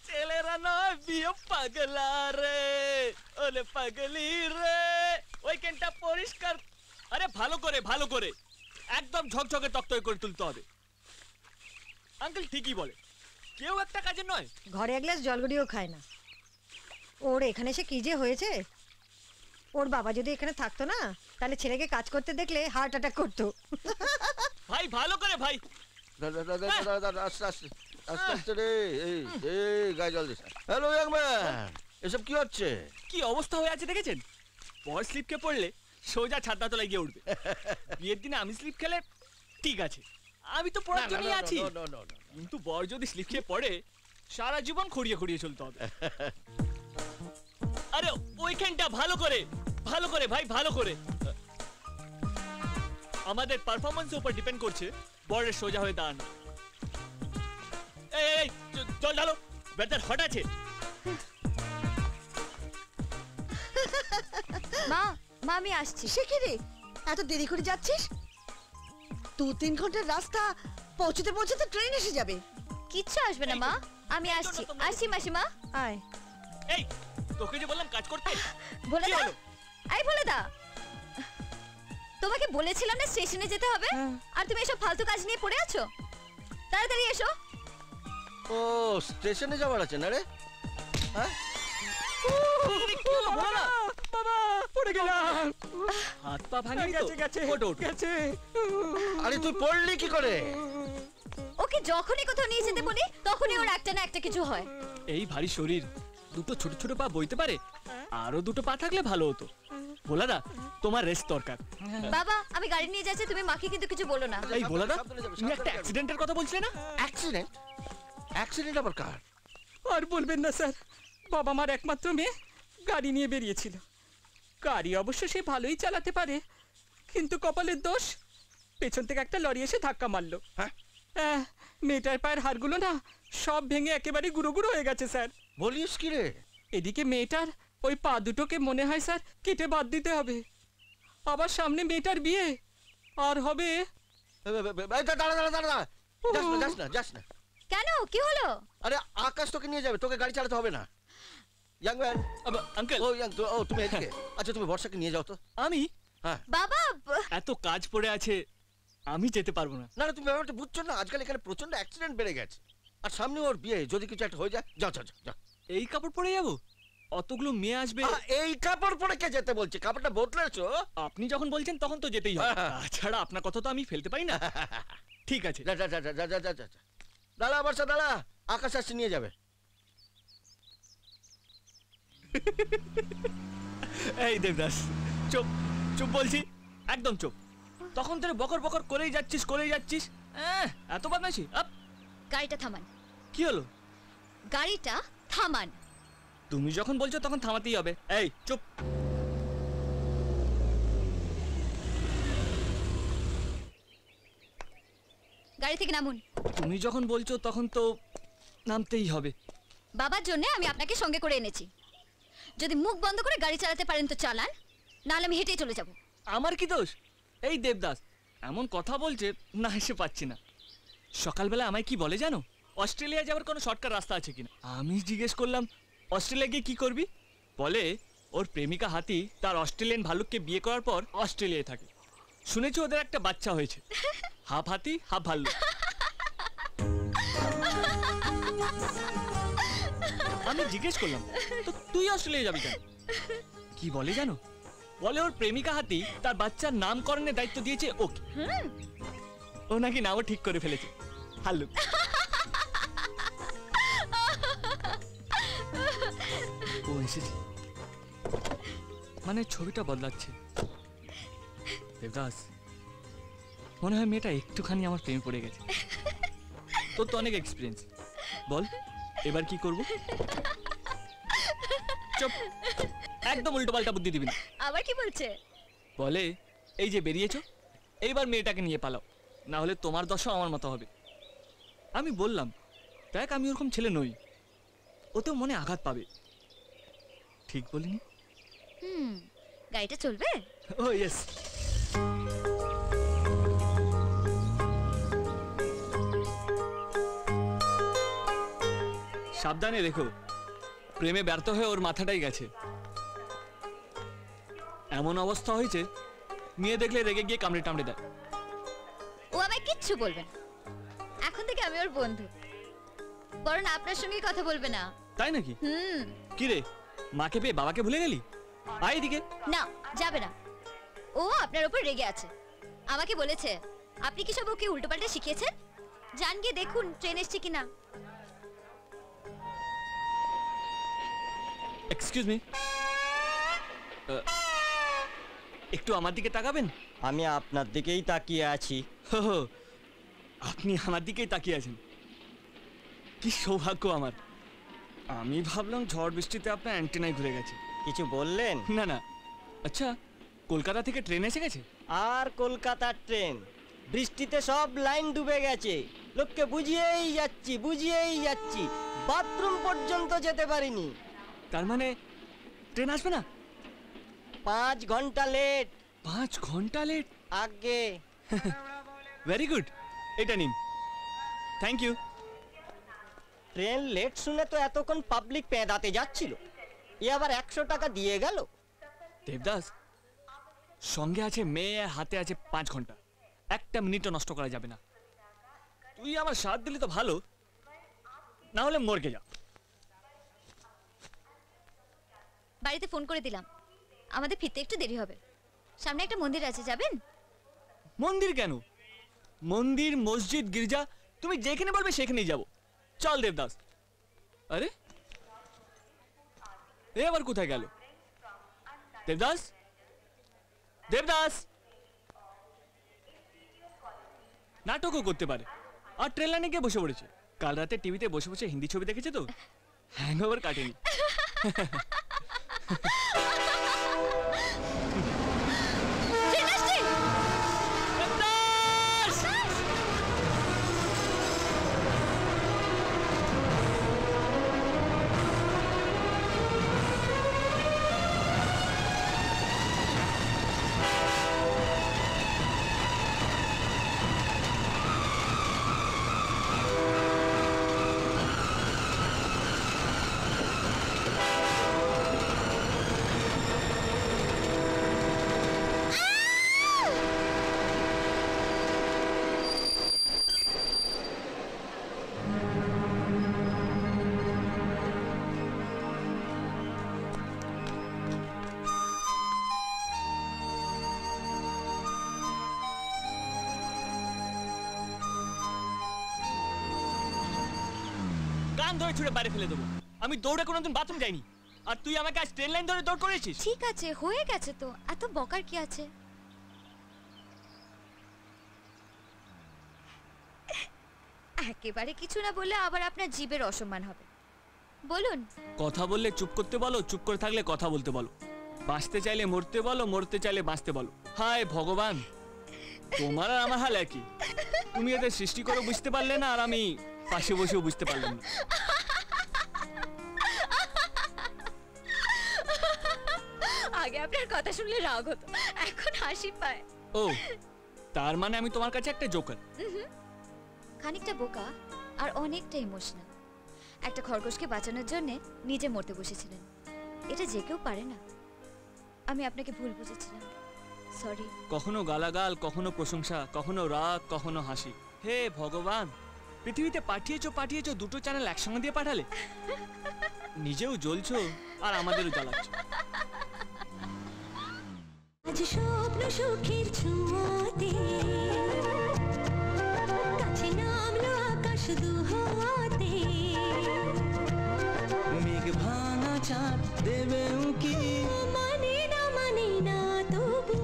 ছেলেরা নয় বিয়ে পাগলা রে, ওলে পাগলি রে। ওইখানটা পরিষ্কার, আরে ভালো করে একদম ঝকঝকে তক্তকে করে তুলতে হবে। আঙ্কেল ঠিকই বলে, কেউ একটা কাজে নয়। ঘরে এক গ্লাস জলগুড়িও খায় না। ওর এখানে এসে কি যে হয়েছে, ওর বাবা যদি এখানে থাকতো না তাহলে ছেলেকে কাজ করতে দেখলে হার্ট অ্যাটাক করতো। ভাই ভালো করে ভাই। হ্যালো ইয়াং ম্যান, এসব কি হচ্ছে? কি অবস্থা হয়ে আছে দেখেছেন? বর স্লিপকে পড়লে সোজা ছাদনা তলায় গিয়ে উঠবে। বিয়ের দিনে আমি স্লিপ খেলে ঠিক আছে, আমি তো পড়ার জন্যই আছি, কিন্তু বর যদি স্লিপ খেয়ে পড়ে সারা জীবন খড়িয়ে খড়িয়ে চলতে হবে। আরে ওইখানটা ভালো করে ভাই, ভালো করে। আমাদের পারফরম্যান্সের উপর ডিপেন্ড করছে বরের সোজা হয়ে দাঁড়ানো। এই চল ঢালো, বেটার হট আছে। মা আমি আসছি। সে কি রে, এত দেরি করে যাচ্ছিস? 2-3 ঘন্টার রাস্তা, পৌঁছতে ট্রেন এসে যাবে। কিচ্ছু আসবে না মা, আমি আসছি মাসিমা। আয়। এই তোকে যে বললাম কাজ করতে। বলে দাও, বলে দাও। তোমাকে বলেছিলাম না স্টেশনে যেতে হবে, আর তুমি এসব ফালতু কাজ নিয়ে পড়ে আছো। তাড়াতাড়ি এসো। ও স্টেশনে যাওয়ার আছে না রে? হ্যাঁ বাবা পড়ে গেলাম, হাত পা ভাঙে গেছে। আরে তুই পড়লি কি করে? ওকে যখনই কোথাও নিয়ে যেতে বলি তখনই ওর একটা না একটা কিছু হয়। এই ভারী শরীর, দুটো ছোট ছোট পা বইতে পারে, আরো দুটো পা থাকলে ভালো হতো। ভোলাদা তোমার রেস্ট দরকার। বাবা আমি গাড়ি নিয়ে যাচ্ছি, তুমি মাকে কিন্তু কিছু বলো না। এই ভোলাদা তুমি একটা অ্যাক্সিডেন্টের কথা বলছিলে না? অ্যাক্সিডেন্ট আবার কার? আর বলবেন না স্যার, বাবা মার একমাত্র মেয়ে গাড়ি নিয়ে বেরিয়েছিল। গাড়ি অবশ্য সে ভালোই চালাতে পারে, কিন্তু কপালের দোষ, পেছন থেকে একটা লরি এসে ধাক্কা মারলো। হ্যাঁ, মেয়েটার পায়ের হাড়গুলো না সব ভেঙে একেবারে গুঁড়ো গুঁড়ো হয়ে গেছে স্যার। বলিস কি রে? এদিকে মেয়েটার ওই পা দুটোকে মনে হয় স্যার কেটে বাদ দিতে হবে। আবার সামনে মেয়েটার বিয়ে, আর হবে। যাস না। কেন, কি হলো? আরে আকাশ তোকে নিয়ে যাবে, তোকে গাড়ি চালাতে হবে না। Young man, uncle. তুমি এদিকে। আচ্ছা তুমি বর্ষাকে নিয়ে যাও তো। আমি? হ্যাঁ। বাবা এত কাজ পড়ে আছে, আমি যেতে পারবো না। না তুমি ব্যাপারটা বুঝছো না, আজকাল এখানে প্রচন্ড অ্যাক্সিডেন্ট বেড়ে গেছে। আর সামনে ওর বিয়ে, যদি কিছু একটা হয়ে যায়, যাও। এই কাপড় পরে যাবো? অতগুলো মেয়ে আসবে। এই কাপড় পরে কে যেতে বলছে? কাপড়টা বদলেছো? আপনি যখন বলছেন তখন তো যেতেই হবে, তাছাড়া আপনার কথা তো আমি ফেলতে পারি না। ঠিক আছে যা। দাঁড়া বর্ষা, দাঁড়া, আকাশ আসছে নিয়ে যাবে। এই দেবদাস চুপ বলছি, একদম চুপ। তখন তোর বকর করেই যাচ্ছিস। এত বদমাইশি। গাড়িটা থামান। কি হলো? গাড়িটা থামান। তুমি যখন বলছো তখন থামাতেই হবে। এই চুপ। গাড়ি থেকে নামুন। তুমি যখন বলছো তখন তো নামতেই হবে। বাবার জন্য আমি আপনাকে সঙ্গে করে এনেছি। যদি মুখ বন্ধ করে গাড়ি চালাতে পারেন তো চালান, নাহলে আমি হেঁটেই চলে যাব। আমার কি দোষ? এই দেবদাস এমন কথা বলছে, না হেসে পাচ্ছি না। সকালবেলা আমায় কি বলে জানো? অস্ট্রেলিয়া যাওয়ার কোনো শর্টকাট রাস্তা আছে কিনা। আমি জিজ্ঞেস করলাম অস্ট্রেলিয়া গিয়ে কি করবি? বলে ওর প্রেমিকা হাতি তার অস্ট্রেলিয়ান ভাল্লুককে বিয়ে করার পর অস্ট্রেলিয়ায় থাকে। শুনেছি ওদের একটা বাচ্চা হয়েছে, হাফ হাতি হাফ ভাল্লুক। আমি জিজ্ঞেস করলাম তো তুই অস্ট্রেলিয়া যাবি কেন? কি বলে জানো? বলে ওর প্রেমিকা হাতি তার বাচ্চার নামকরণের দায়িত্ব দিয়েছে ওকে। ও নাকি নামও ঠিক করে ফেলেছে, ভাল্লুক। ও এসেছে মানে ছবিটা বদলাচ্ছে। দেবদাস মনে হয় মেয়েটা একটুখানি আমার প্রেমে পড়ে গেছে। তোর তো অনেক এক্সপিরিয়েন্স, বল এবার কি করব? চুপ, একদম উল্টো পাল্টা বুদ্ধি দিবি না। আবার কি বলছে? বলে এই যে বেরিয়েছো, এইবার মেয়েটাকে নিয়ে পালাও, না হলে তোমার দশা আমার মতো হবে। আমি বললাম দেখ আমি ওরকম ছেলে নই, ওতেও মনে আঘাত পাবে। ঠিক বলিনি? গাড়িটা চলবে? ও ইয়েস। সাবধানে রেখো, প্রেমে ব্যর্থ হয়ে ওর মাথাটাই গেছে। এমন অবস্থা হয়েছে, মেয়ে দেখলে রেগে গিয়ে কামড়ে টামড়ে দেয়। ও আমায় কিচ্ছু বলবে না, এখন থেকে আমি ওর বন্ধু, বরং আপনার সঙ্গে কথা বলবে না। তাই নাকি? হুম। কি রে, মাকে পেয়ে বাবাকে ভুলে গেলি? আয় এদিকে। না, যাবে না। ও আপনার উপর রেগে আছে, আমাকে বলেছে আপনি কি সব ওকে উল্টোপাল্টা শিখিয়েছেন। যান গিয়ে দেখুন ট্রেন এসছে কিনা। এক্সকিউজ মি, একটু আমার দিকে তাকাবেন? আমি আপনার দিকেই তাকিয়ে আছি। হো হো, আপনি আমার দিকেই তাকিয়ে আছেন, কি সৌভাগ্য আমার। আমি ভাবলাম ঝড় বৃষ্টিতে আপনার অ্যান্টেনায় ঘুরে গেছে। কিছু বললেন? না না। আচ্ছা, কলকাতা থেকে ট্রেন এসে গেছে? আর কলকাতার ট্রেন, বৃষ্টিতে সব লাইন ডুবে গেছে। লোককে বুঝিয়েই যাচ্ছি, বাথরুম পর্যন্ত যেতে পারিনি। তার মানে ট্রেন আসবে না? 5 ঘন্টা লেট। 5 ঘন্টা লেট? আগে। ভেরি গুড, এটা নিন। Thank you. ট্রেন লেট শুনে তো এতক্ষণ পাবলিক পেঁদাতে যাচ্ছিল, এ আবার 100 টাকা দিয়ে গেল। দেবদাস, সঙ্গে আছে মেয়ে, হাতে আছে 5 ঘন্টা, একটা মিনিটও নষ্ট করা যাবে না। তুই আমার সাথ দিলি তো ভালো, না হলে মরকে যা। বাড়িতে ফোন করে দিলাম, আমাদের ফিরতে একটু দেরি হবে। সামনে একটা মন্দির আছে, যাবেন? মন্দির কেন? মন্দির, মসজিদ, গির্জা, তুমি যেখানে বলবে সেখানেই যাব। চল দেবদাস। আরে এ আবার কোথায় গেল? দেবদাস, দেবদাস নাটকও করতে পারে, আর ট্রেন লাইনে গিয়ে বসে পড়েছে। কাল রাতে টিভিতে বসে বসে হিন্দি ছবি দেখেছে তো, হ্যাংওভার কাটেনি। ট্রেন আসছে! দেবদাস! কান ধরে ছুড়ে বাইরে ফেলে দেবো। আমি দৌড়ে কোনোদিন বাথরুম যাইনি, আর তুই আমাকে আজ ট্রেন লাইন ধরে দৌড় করেছিস। ঠিক আছে, হয়ে গেছে তো, এত বকার কি আছে? একেবারে কিছু না বললে আবার আপনার জীবের অসম্মান হবে। বলুন। কথা বললে চুপ করতে বলো, চুপ করে থাকলে কথা বলতে বলো। বাঁচতে চাইলে মরতে বলো, মরতে চাইলে বাঁচতে বলো। হায় ভগবান, তোমার আর আমার হাল একই। তুমি এদের সৃষ্টি করে বুঝতে পারলে না, আর আমি পাশে বসেও বুঝতে পারলাম না। আগে আপনার কথা শুনলে রাগ হতো, এখন হাসি পায়। ও, তার মানে আমি তোমার কাছে একটা জোকার। খানিকটা বোকা আর অনেকটা ইমোশনাল। একটা খরগোশকে বাঁচানোর জন্য নিজে মরতে বসেছিলেন, এটা যে কেউ পারে না। আমি আপনাকে ভুল বুঝেছিলাম, সরি। কখনো গালাগাল, কখনো প্রশংসা, কখনো রাগ, কখনো হাসি। হে ভগবান, পৃথিবীতে পাঠিয়েছো দুটো চ্যানেল একসঙ্গে দিয়ে পাঠালে। নিজেও জ্বলছো আর আমাদেরও জ্বালাচ্ছ। আজ স্বপ্ন সুখের ছোঁয়াতে কাছে নামলো আকাশ দুহাতে, মেঘ ভাঙা চাঁদ দেবে উকি, মানে না তবু